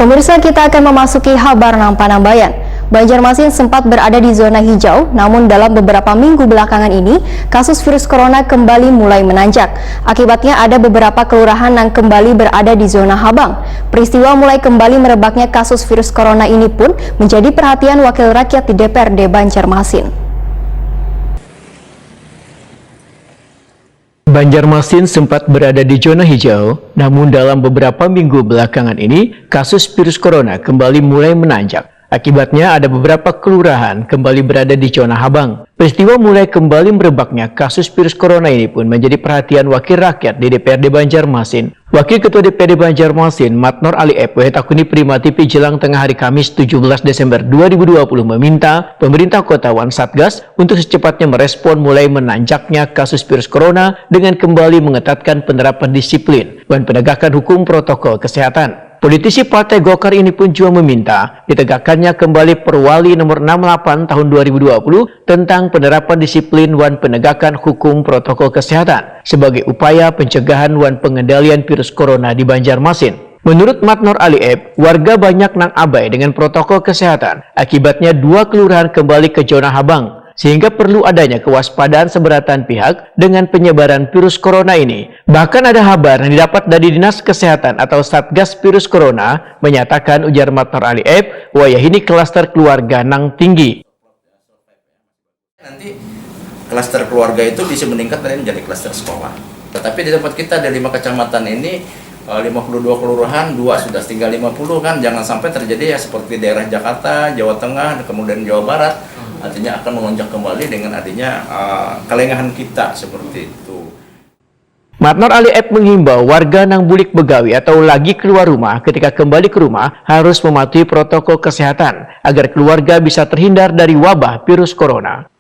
Pemirsa, kita akan memasuki kabar Panambayan. Banjarmasin sempat berada di zona hijau, namun dalam beberapa minggu belakangan ini, kasus virus corona kembali mulai menanjak. Akibatnya ada beberapa kelurahan yang kembali berada di zona habang. Peristiwa mulai kembali merebaknya kasus virus corona ini pun menjadi perhatian wakil rakyat di DPRD Banjarmasin. Banjarmasin sempat berada di zona hijau, namun dalam beberapa minggu belakangan ini, kasus virus corona kembali mulai menanjak. Akibatnya ada beberapa kelurahan kembali berada di zona habang. Peristiwa mulai kembali merebaknya kasus virus corona ini pun menjadi perhatian wakil rakyat di DPRD Banjarmasin. Wakil Ketua DPRD Banjarmasin, Matnor Ali Ep, Takuni Prima TV jelang tengah hari Kamis 17 Desember 2020 meminta pemerintah kota Wan Satgas untuk secepatnya merespon mulai menanjaknya kasus virus corona dengan kembali mengetatkan penerapan disiplin dan penegakan hukum protokol kesehatan. Politisi Partai Golkar ini pun juga meminta ditegakkannya kembali Perwali nomor 68 tahun 2020 tentang penerapan disiplin dan penegakan hukum protokol kesehatan sebagai upaya pencegahan dan pengendalian virus corona di Banjarmasin. Menurut Matnor Ali Ep, warga banyak nang abai dengan protokol kesehatan. Akibatnya 2 kelurahan kembali ke zona habang, sehingga perlu adanya kewaspadaan seberatan pihak dengan penyebaran virus corona ini. Bahkan ada kabar yang didapat dari Dinas Kesehatan atau Satgas Virus Corona menyatakan, ujar Matnor Ali Ep, wayah ini klaster keluarga nang tinggi. Nanti klaster keluarga itu bisa meningkat dan menjadi klaster sekolah. Tetapi di tempat kita ada 5 kecamatan ini, 52 kelurahan, 2 sudah tinggal 50 kan, jangan sampai terjadi ya seperti daerah Jakarta, Jawa Tengah, kemudian Jawa Barat. Artinya akan melonjak kembali dengan adanya kelengahan kita seperti itu. Matnor Ali Ep menghimbau warga nang bulik begawi atau lagi keluar rumah ketika kembali ke rumah harus mematuhi protokol kesehatan agar keluarga bisa terhindar dari wabah virus corona.